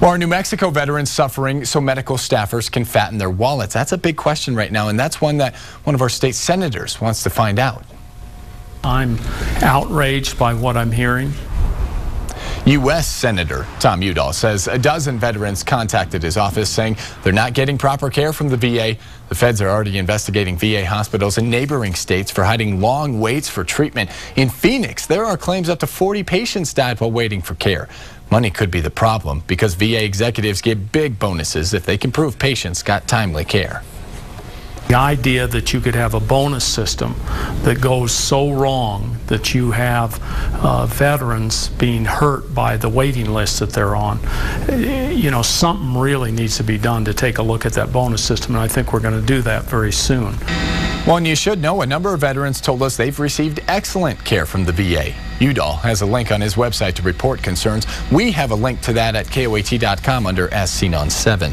Well, are New Mexico veterans suffering so medical staffers can fatten their wallets? That's a big question right now, and that's one that one of our state senators wants to find out. I'm outraged by what I'm hearing. U.S. Senator Tom Udall says a dozen veterans contacted his office saying they're not getting proper care from the VA. The feds are already investigating VA hospitals in neighboring states for hiding long waits for treatment. In Phoenix, there are claims up to 40 patients died while waiting for care. Money could be the problem because VA executives give big bonuses if they can prove patients got timely care. The idea that you could have a bonus system that goes so wrong that you have veterans being hurt by the waiting list that they're on, you know, something really needs to be done to take a look at that bonus system, and I think we're going to do that very soon. Well, and you should know a number of veterans told us they've received excellent care from the VA. Udall has a link on his website to report concerns. We have a link to that at KOAT.com under As Seen on 7.